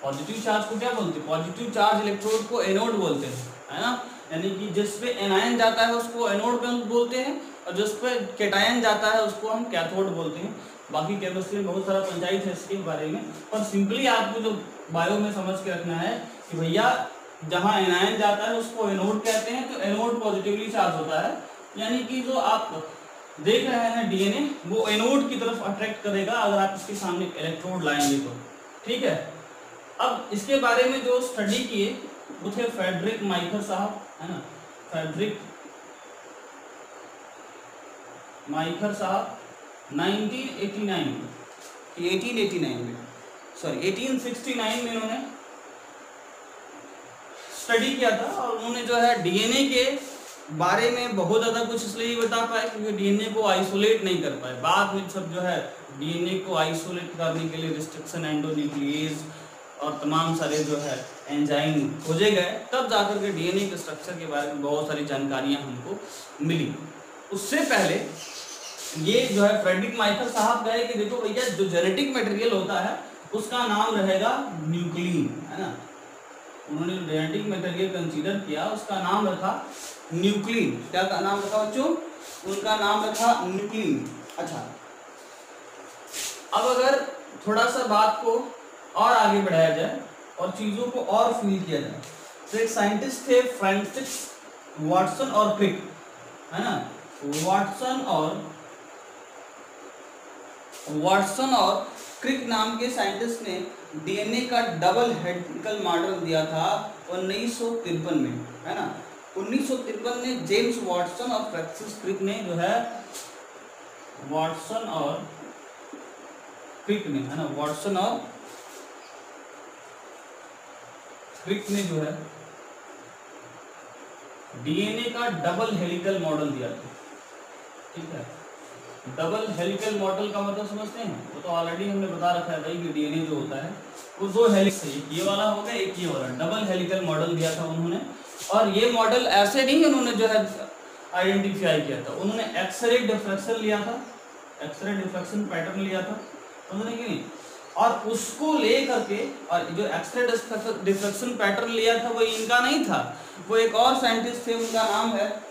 पॉजिटिव चार्ज को क्या बोलते हैं, पॉजिटिव चार्ज इलेक्ट्रोड को एनोड बोलते हैं, है ना। यानी कि जिस पे एनायन जाता है उसको एनोड बोलते हैं, और जिस पे केटायन जाता है उसको हम कैथोड बोलते हैं। बाकी केमिस्ट्री में बहुत सारा पंचायत है इसके बारे में, पर सिंपली आपको जो बायो में समझ के रखना है कि भैया जहाँ एनायन जाता है उसको एनोड कहते हैं, तो एनोड पॉजिटिवली चार्ज होता है, यानी कि जो आप देख रहे हैं डीएनए वो एनोड की तरफ अट्रैक्ट करेगा अगर आप इसके सामने इलेक्ट्रोड लाएंगे तो। ठीक है, अब इसके बारे में जो स्टडी किए वो थे फ्रेडरिक माइखर साहब, है ना, फ्रेडरिक माइखर साहब 1869 में उन्होंने स्टडी किया था, और उन्होंने जो है डीएनए के बारे में बहुत ज़्यादा कुछ इसलिए बता पाए क्योंकि डीएनए को आइसोलेट नहीं कर पाए। बाद में सब जो है डीएनए को आइसोलेट करने के लिए रिस्ट्रिक्शन एंडोन्यूक्लिएज और तमाम सारे जो है एंजाइम खोजे गए, तब जाकर के डीएनए के स्ट्रक्चर के बारे में बहुत सारी जानकारियां हमको मिली। उससे पहले ये जो है फ्रेडरिक माइखर साहब कहे कि देखो भैया जो जेनेटिक मटेरियल होता है उसका नाम रहेगा न्यूक्लियन, है ना। उन्होंने जेनेटिक मटेरियल कंसीडर किया, उसका नाम रखा न्यूक्लियन। क्या का नाम रखा बच्चों, उनका नाम रखा न्यूक्लियन। अच्छा, अब अगर थोड़ा सा बात को और आगे बढ़ाया जाए और चीजों को और फील किया जाए, तो एक साइंटिस्ट थे फ्रांसिस वाटसन और क्रिक, है ना। वाटसन और क्रिक नाम के साइंटिस्ट ने डीएनए का डबल हेलिकल मॉडल दिया था 1953 में, है ना। 1953 में जेम्स वाटसन और फ्रांसिस क्रिक ने जो है वाटसन और क्रिक ने, है ना, वाटसन और क्रिक ने जो है डीएनए का डबल हेलिकल मॉडल दिया था। ठीक है, डबल हेलिकल मॉडल का मतलब समझते हैं, वो तो ऑलरेडी हमने बता रखा है भाई कि डीएनए जो होता है वो दो हेलिक्स है, एक ये वाला हो गया एक ये वाला, डबल हेलिकल मॉडल दिया था उन्होंने। और ये मॉडल ऐसे नहीं उन्होंने जो है आइडेंटिफाई किया था, उन्होंने एक्सरे डिफ्रैक्शन लिया था, एक्सरे डिफ्रैक्शन पैटर्न लिया था, समझने की नहीं, और उसको ले करके, और जो एक्सरे डिफ्रैक्शन पैटर्न लिया था वो इनका नहीं था, वो एक और साइंटिस्ट थे, उनका नाम है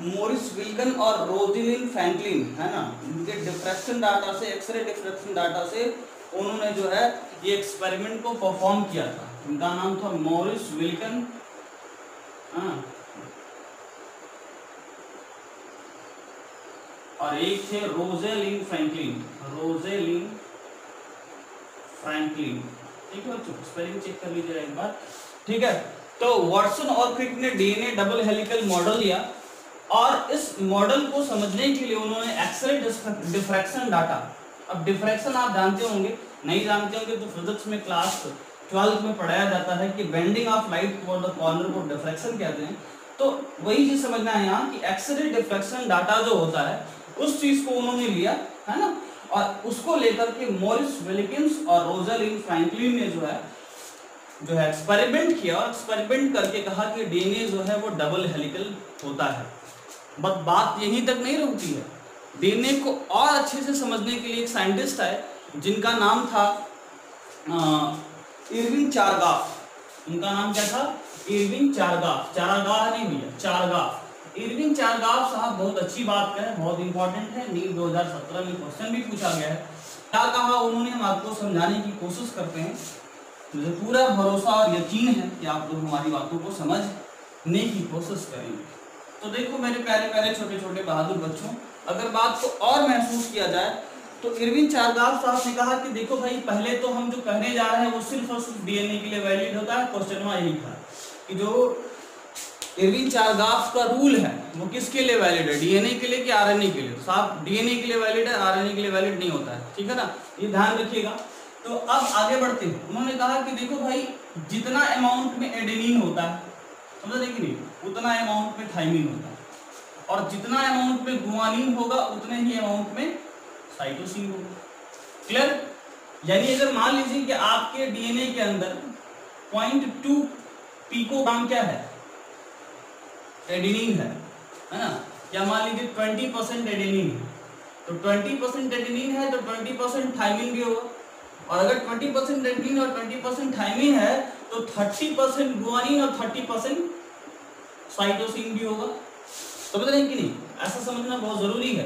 मॉरिस विल्कन और रोजलिन फ्रैंकलिन, है ना। इनके डिफ्रैक्शन डाटा से, एक्सरे डिफ्रैक्शन डाटा से उन्होंने जो है ये एक्सपेरिमेंट को परफॉर्म किया था। इनका नाम था मॉरिस विल्कन, और एक थे रोजेलिन फ्रैंकलिन, ठीक है बच्चों, स्पेलिंग चेक कर लीजिएगा एक बार। ठीक है, तो वाटसन और क्रिक ने डीएनए डबल हेलिकल मॉडल लिया और इस मॉडल को समझने के लिए उन्होंने एक्सरे डिफ्रैक्शन डाटा। अब डिफ्रैक्शन आप जानते होंगे, नहीं जानते होंगे तो फिजिक्स में क्लास 12 में पढ़ाया जाता है कि bending of light toward the corner को डिफ्रैक्शन कहते हैं। तो वही चीज समझना है यहाँ कि एक्सरे डिफ्रैक्शन डाटा जो होता है उस चीज को उन्होंने लिया है ना, और उसको लेकर के मॉरिस विल्किंस और रोजालिंड फ्रैंकलिन ने जो है एक्सपेरिमेंट किया, और एक्सपेरिमेंट करके कहा कि डीएनए जो है वो डबल हेलिकल होता है। बट बात यहीं तक नहीं रुकती है, डीएनए को और अच्छे से समझने के लिए एक साइंटिस्ट आए जिनका नाम था इरविन चारगाफ। उनका नाम क्या था? इरविन चारगाफ। चारागाह नहीं भैया, चारगाफ। इरविन चारगाफ साहब बहुत अच्छी बात करें, बहुत इंपॉर्टेंट है, नीट 2017 में क्वेश्चन भी पूछा गया है। क्या कहा उन्होंने, हम आपको समझाने की कोशिश करते हैं। मुझे पूरा भरोसा और यकीन है कि आप लोग हमारी बातों को समझने की कोशिश करेंगे। तो देखो मेरे प्यारे प्यारे छोटे छोटे बहादुर बच्चों, अगर बात को और महसूस किया जाए तो इरविन चारगाफ साहब ने कहा कि देखो भाई, पहले तो हम जो कहने जा रहे हैं वो सिर्फ और सिर्फ डीएनए के लिए वैलिड होता है। क्वेश्चन में यही था कि जो इरविन चारगाफ का रूल है वो किसके लिए वैलिड है, डीएनए के लिए कि आरएनए के लिए? साहब डीएनए के लिए वैलिड है, आरएनए के लिए वैलिड नहीं होता है, ठीक है ना, ये ध्यान रखिएगा। तो अब आगे बढ़ते हैं। उन्होंने कहा कि देखो भाई, जितना अमाउंट में एडेनिन होता है, समझ कि नहीं, उतना अमाउंट में थाइमिन होता है, और जितना अमाउंट में गुआनिन होगा उतने ही अमाउंट में साइटोसिन होगा। क्लियर? यानी अगर मान लीजिए कि आपके डीएनए के अंदर 0.2 पिकोग्राम क्या है, एडेनिन है ना, या मान लीजिए 20% एडेनिन है, तो 20% एडेनिन है तो 20% थाइमिन भी होगा, और अगर 20% एडेनिन और 20% थाइमिन है तो 30% गुआनिन और 30% साइटोसिन भी होगा। समझ रहे हैं कि नहीं? ऐसा समझना बहुत जरूरी है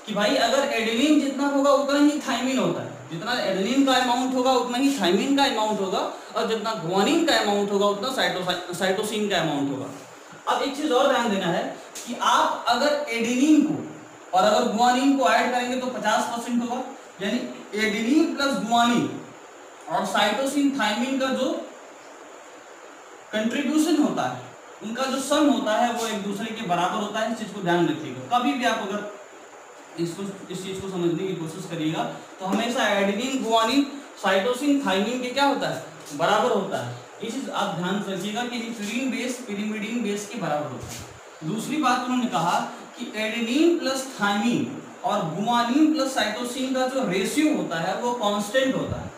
कि भाई अगर एडेनिन जितना होगा उतना ही थाइमिन होता है, जितना एडेनिन का अमाउंट होगा उतना ही थाइमिन का अमाउंट होगा, और जितना गुआनिन का अमाउंट होगा उतना साइटोसिन का अमाउंट होगा। अब एक चीज और ध्यान देना है कि आप अगर एडेनिन को और अगर गुआनिन को ऐड करेंगे तो 50% होगा, यानी एडेनिन प्लस गुआनिन और साइटोसिन थाइमिन का जो कंट्रीब्यूशन होता है, उनका जो सम होता है वो एक दूसरे के बराबर होता है। इस चीज को ध्यान रखिएगा। कभी भी आप अगर इस चीज को समझने की कोशिश करिएगा तो हमेशा एडेनिन गुआनिन साइटोसिन थाइमिन के क्या होता है, बराबर होता है। ये चीज आप ध्यान रखिएगा कि प्यूरिन बेस पिरिमिडीन बेस के बराबर होता है। दूसरी बात उन्होंने कहा कि एडेनिन प्लस थाइमिन और गुआनिन प्लस साइटोसिन का जो रेशियो होता है वो कांस्टेंट होता है।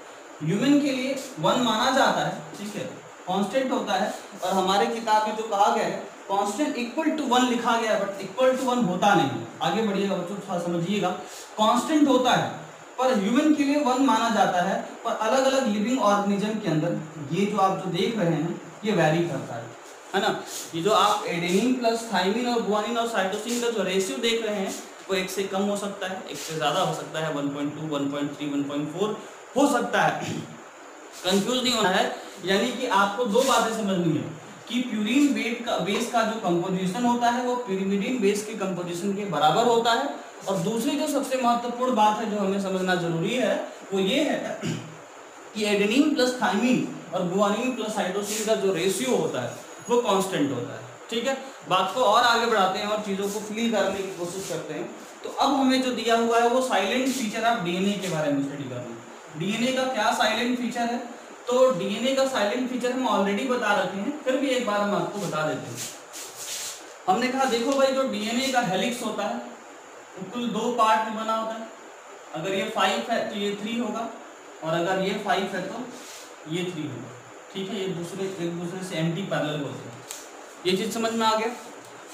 ह्यूमन के लिए 1 माना जाता है, ठीक है, कांस्टेंट होता है, और हमारे किताब में जो कहा गया है कांस्टेंट इक्वल टू 1 लिखा गया है, बट इक्वल टू 1 होता नहीं। आगे बढ़िएगा बच्चों, थोड़ा समझिएगा। कांस्टेंट होता है पर ह्यूमन के लिए 1 माना जाता है, पर अलग अलग लिविंग ऑर्गेनिज्म के अंदर ये जो आप जो देख रहे हैं ये वैरी करता है ना। ये जो आप एडेनिन प्लस थाइमिन और गुआनिन और साइटोसिन का जो रेशियो देख रहे हैं वो 1 से कम हो सकता है, 1 से ज्यादा हो सकता है, 1.2, 1.3, 1.4 हो सकता है। कंफ्यूज नहीं होना है, यानी कि आपको 2 बातें समझनी है कि प्यूरिन बेस का जो कंपोजिशन होता है वो पिरिमिडीन बेस के कंपोजिशन के बराबर होता है, और दूसरी जो सबसे महत्वपूर्ण बात है जो हमें समझना जरूरी है वो ये है कि एडेनिन प्लस थाइमिन और गुआनिन प्लस साइटोसिन का जो रेशियो होता है वो कांस्टेंट होता है। ठीक है, बात को और आगे बढ़ाते हैं और चीजों को फील करने की कोशिश करते हैं। तो अब हमें जो दिया हुआ है वो साइलेंट फीचर ऑफ डीएनए के बारे में स्टडी करना है। डीएनए का क्या साइलेंट फीचर है? तो डीएनए का साइलेंट फीचर हम ऑलरेडी बता रखे हैं, फिर भी एक बार हम आपको बता देते हैं। हमने कहा देखो भाई, जो डीएनए का हेलिक्स होता है वो कुल 2 पार्ट में बना होता है। अगर ये 5 है तो ये 3 होगा, और अगर ये 5 है तो ये 3 होगा। ठीक है, एक दूसरे से एंटी पैरेलल होते हैं। ये चीज समझ में आ गया।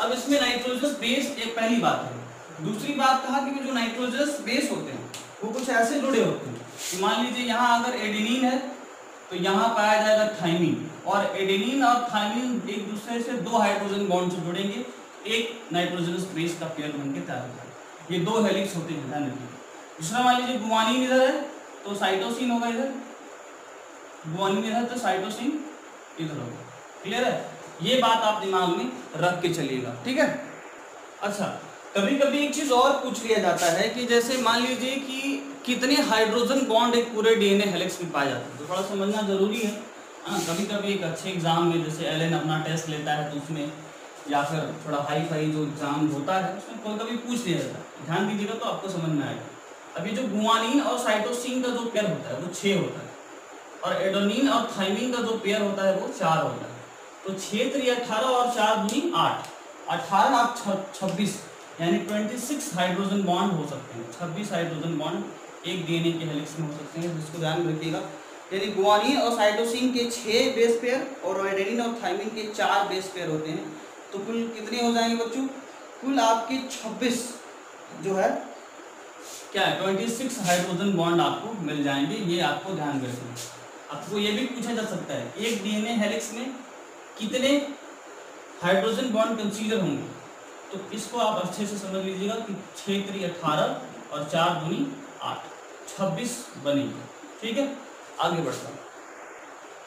अब इसमें नाइट्रोजनस बेस एक पहली बात है। दूसरी बात कहा कि जो नाइट्रोजनस बेस होते हैं वो कुछ ऐसे जुड़े होते हैं कि मान लीजिए यहाँ अगर एडेनिन है तो यहाँ पाया जाएगा थाइमिन, और एडेनिन और थाइमिन एक दूसरे से 2 हाइड्रोजन बॉन्ड से जुड़ेंगे, एक नाइट्रोजनस बेस का पेयर बनके तैयार होता है। ये 2 हेलिक्स होते हैं, ध्यान रखिए। दूसरा मान लीजिए गुआनिन इधर है तो साइटोसिन होगा इधर, गुआनिन इधर तो साइटोसिन इधर होगा। क्लियर है? ये बात आप दिमाग में रख के चलिएगा। ठीक है। अच्छा, कभी कभी एक चीज और पूछ लिया जाता है कि जैसे मान लीजिए कि कितने हाइड्रोजन बॉन्ड एक पूरे डीएनए हेलिक्स में पाए जाते हैं, तो थोड़ा समझना जरूरी है। कभी कभी एक अच्छे एग्जाम में जैसे एलन अपना टेस्ट लेता है तो उसमें या फिर थोड़ा हाई फाई जो एग्जाम होता है उसमें कभी कभी पूछ लिया जाता है, ध्यान दीजिएगा तो आपको समझ में आएगा। अभी जो गुआनिन और साइटोसिन का जो पेयर होता है वो 6 होता है, और एडेनिन और थाइमिन का जो पेयर होता है वो 4 होता है। तो 6 3 18 और 4 दूनी 8, 18 आप 26 यानी 26 हाइड्रोजन बॉन्ड हो सकते हैं। 26 हाइड्रोजन बॉन्ड एक डीएनए के हेलिक्स में हो सकते हैं, जिसको ध्यान में रखिएगा। यानी गुआनिन और साइटोसिन के 6 बेस पेयर और एडेनिन और थाइमिन के 4 बेस पेयर होते हैं। तो कुल कितने हो जाएंगे बच्चों? कुल आपके 26 जो है क्या है 26 हाइड्रोजन बॉन्ड आपको मिल जाएंगे। ये आपको ध्यान में रखना। आपको ये भी पूछा जा सकता है एक डीएनए हेलिक्स में कितने हाइड्रोजन बॉन्ड कंसीडर होंगे, तो इसको आप अच्छे से समझ लीजिएगा कि 6 3 18 और 4 दूनी 8, 26 बनेंगे। ठीक है, आगे बढ़ता हूँ।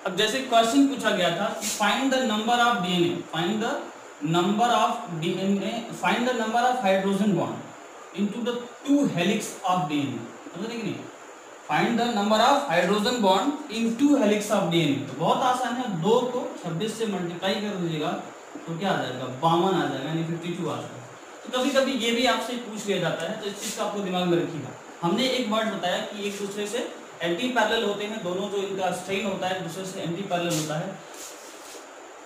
अब जैसे क्वेश्चन पूछा गया था कि find the number of DNA, find the number of DNA, find the number of hydrogen bond into the 2 helix of DNA. समझ रहे कि नहीं? Find the number of hydrogen bond in 2 helix of DNA. तो बहुत आसान है, 2 को 26 से मल्टीप्लाई कर दीजिएगा तो क्या आ जाएगा 52 आ जाएगा, यानी 52 आ जाएगा। तो कभी कभी ये भी आपसे पूछ लिया जाता है, तो इस चीज़ का आपको दिमाग में रखिएगा। हमने एक वर्ड बताया कि एक दूसरे से एंटी पैरेलल होते हैं, दोनों जो इनका स्ट्रेन होता है एक दूसरे से एंटी पैरेलल होता है।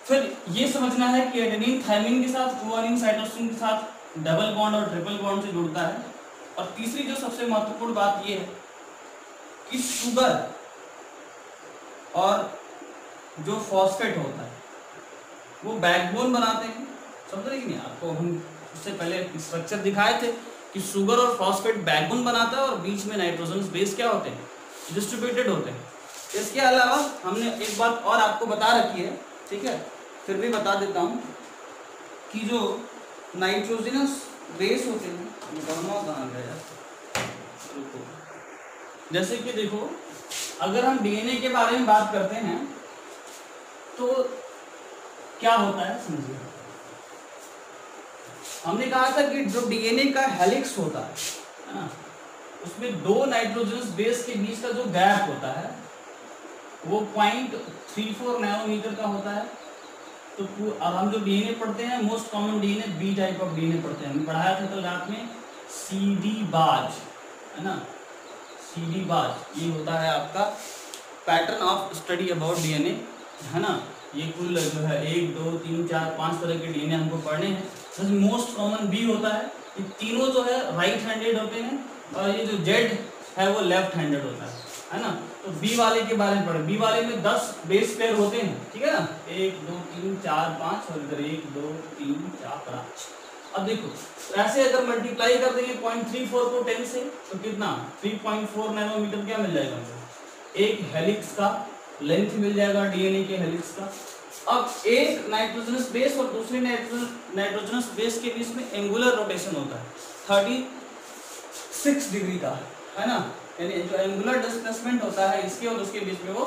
फिर ये समझना है कि एडेनिन थाइमिन के साथ, गुआनिन साइटोसिन के साथ डबल बॉन्ड और ट्रिपल बॉन्ड से जुड़ता है। और तीसरी जो सबसे महत्वपूर्ण बात ये है कि शुगर और जो फॉस्फेट होता है वो बैकबोन बनाते हैं। समझ रहे कि नहीं? आपको हम उससे पहले स्ट्रक्चर दिखाए थे कि शुगर और फॉस्फेट बैकबोन बनाता है और बीच में नाइट्रोजन बेस क्या होते हैं, डिस्ट्रीब्यूटेड होते हैं। इसके अलावा हमने एक बात और आपको बता रखी है, ठीक है, फिर भी बता देता हूँ कि जो नाइट्रोजनस बेस होते हैं, जैसे कि देखो अगर हम डीएनए के बारे में बात करते हैं तो क्या होता है समझिए। हमने कहा था कि जो डीएनए का हेलिक्स होता है ना, उसमें 2 नाइट्रोजनस बेस के बीच का जो गैप होता है वो 0.34 नैनोमीटर का होता है। तो अब हम जो डीएनए पढ़ते हैं most common DNA B type of DNA पढ़ते हैं। हमने पढ़ाया था कल रात में सीडी बाज, है ना, सीडी बाज ये होता है आपका pattern of study about DNA, है ना। ये कुल जो है 1 2 3 4 5 तरह के डीएनए हमको पढ़ने हैं। जैसे मोस्ट कॉमन बी होता है, ये तीनों जो है राइट हैंडेड होते हैं और ये जो जेड है वो लेफ्ट हैंडेड होता है ना। तो बी वाले के बारे में पढ़े। बी वाले में 10 बेस पेयर होते हैं, ठीक है ना, 1 2 3 4 5 और इधर 1 2 3 4 5। अब देखो ऐसे अगर मल्टीप्लाई कर देंगे 0.34 को 10 से तो कितना 3.4 नैनोमीटर क्या मिल जाएगा, एक हेलिक्स का लेंथ मिल जाएगा डीएनए के हेलिक्स का। अब एक नाइट्रोजनस बेस और दूसरे नाइट्रोजनस बेस के बीच में एंगुलर रोटेशन होता है 36 डिग्री का, है ना। यानी जो एंगुलर डिस्प्लेसमेंट होता है इसके और उसके बीच में वो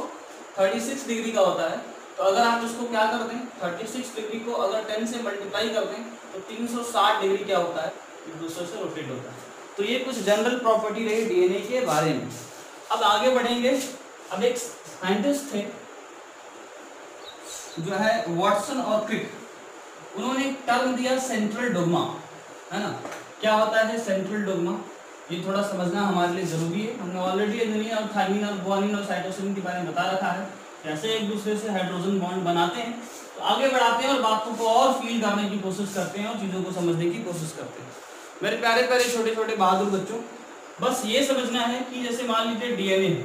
36 डिग्री का होता है। तो अगर आप इसको क्या कर दें 36 डिग्री को अगर 10 से मल्टीप्लाई कर दें तो 360 डिग्री क्या होता है, एक दूसरे से रोटेट होता है। तो ये कुछ जनरल प्रॉपर्टी रही डीएनए के बारे में। अब आगे बढ़ेंगे। अब एक साइंटिस्ट थे जो है वाटसन और क्रिक, उन्होंने एक टर्म दिया सेंट्रल डोग्मा, है ना। क्या होता है सेंट्रल डोग्मा, ये थोड़ा समझना हमारे लिए जरूरी है। हमने ऑलरेडी एडेनिन और थाइमिन और गुआनिन और साइटोसिन के बारे में बता रखा है कैसे एक दूसरे से हाइड्रोजन बॉन्ड बनाते हैं। तो आगे बढ़ाते हैं और बातों को और फील करने की कोशिश करते हैं और चीज़ों को समझने की कोशिश करते हैं। मेरे प्यारे प्यारे छोटे छोटे बहादुर बच्चों, बस ये समझना है कि जैसे मान लीजिए डीएनए है,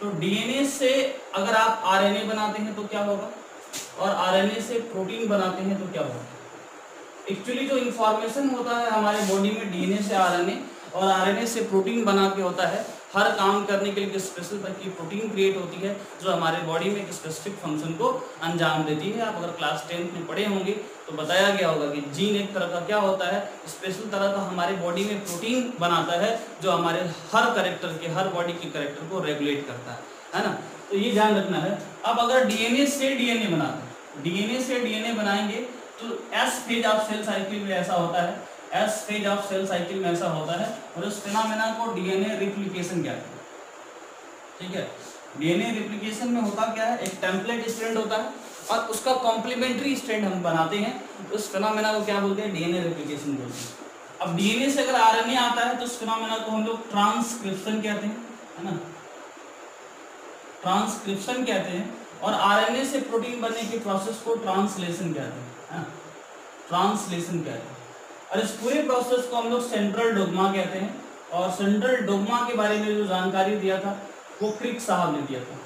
तो डीएनए से अगर आप आरएनए बनाते हैं तो क्या होगा, और आरएनए से प्रोटीन बनाते हैं तो क्या होगा। एक्चुअली जो इंफॉर्मेशन होता है हमारे बॉडी में डीएनए से आरएनए और आरएनए से प्रोटीन बना के होता है। हर काम करने के लिए स्पेशल तरह की प्रोटीन क्रिएट होती है जो हमारे बॉडी में एक स्पेसिफिक फंक्शन को अंजाम देती है। आप अगर क्लास 10th में पढ़े होंगे तो बताया गया होगा कि जीन एक तरह का क्या होता है, स्पेशल तरह का हमारे बॉडी में प्रोटीन बनाता है जो हमारे हर कैरेक्टर के, हर बॉडी के कैरेक्टर को रेगुलेट करता है ना। तो ये ध्यान रखना है। अब अगर डीएनए से डीएनए बनाते हैं, डीएनए से डीएनए बनाएंगे तो S phase of cell cycle में ऐसा होता है, S phase of cell cycle में ऐसा होता है और इस फिनोमेना को डीएनए रिप्लिकेशन कहते हैं, ठीक है। डीएनए रिप्लिकेशन में होता क्या है, एक टेम्पलेट स्ट्रैंड होता है और उसका कॉम्प्लीमेंट्री स्ट्रैंड हम बनाते हैं, उस फिनोमेना को क्या बोलते हैं? डीएनए रेप्लिकेशन बोलते हैं। अब डीएनए से अगर आरएनए आता है तो उस फिनोमेना को हम लोग ट्रांसक्रिप्शन कहते हैं, है ना, ट्रांसक्रिप्शन कहते हैं। और आरएनए से प्रोटीन बनने की प्रोसेस को ट्रांसलेशन कहते हैं, है ना, ट्रांसलेशन कहते हैं। और इस पूरे प्रोसेस को हम लोग सेंट्रल डोग्मा कहते हैं। और सेंट्रल डोग्मा के बारे में जो जानकारी दिया था वो क्रिक साहब ने दिया था।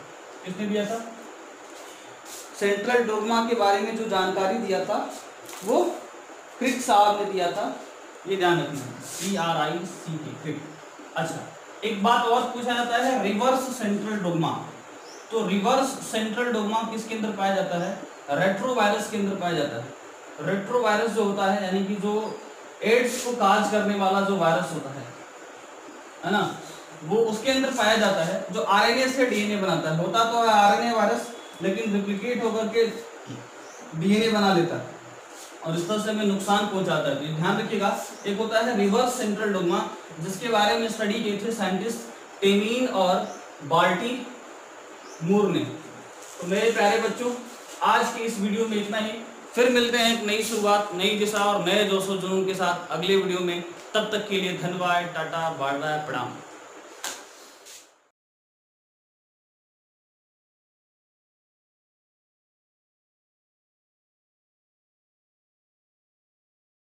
किसने दिया था? सेंट्रल डोग्मा के बारे में जो जानकारी दिया था वो क्रिक साहब ने दिया था, ये ध्यान रखना, CRICK, क्रिक। अच्छा, एक बात और पूछा जाता है, रिवर्स सेंट्रल डोग्मा। तो रिवर्स सेंट्रल डोग्मा किसके अंदर पाया जाता है? रेट्रोवायरस के अंदर पाया जाता है। रेट्रोवायरस जो होता है, यानी कि जो एड्स को काज करने वाला जो वायरस होता है ना, वो उसके अंदर पाया जाता है, जो आरएनए से डीएनए बनाता है। होता तो है आरएनए वायरस, लेकिन रिप्लिकेट होकर के डीएनए बना लेता है और इस तरह से हमें नुकसान पहुंचाता है। तो ध्यान रखिएगा, एक होता है रिवर्स सेंट्रल डोग्मा, जिसके बारे में स्टडी किए थे साइंटिस्ट टेमीन और बाल्टी मूर ने। तो मेरे प्यारे बच्चों, आज की इस वीडियो में इतना ही। फिर मिलते हैं एक नई शुरुआत, नई दिशा और नए जोशो जुनून के साथ अगले वीडियो में। तब तक के लिए धन्यवाद, टाटा, बाय बाय, प्रणाम।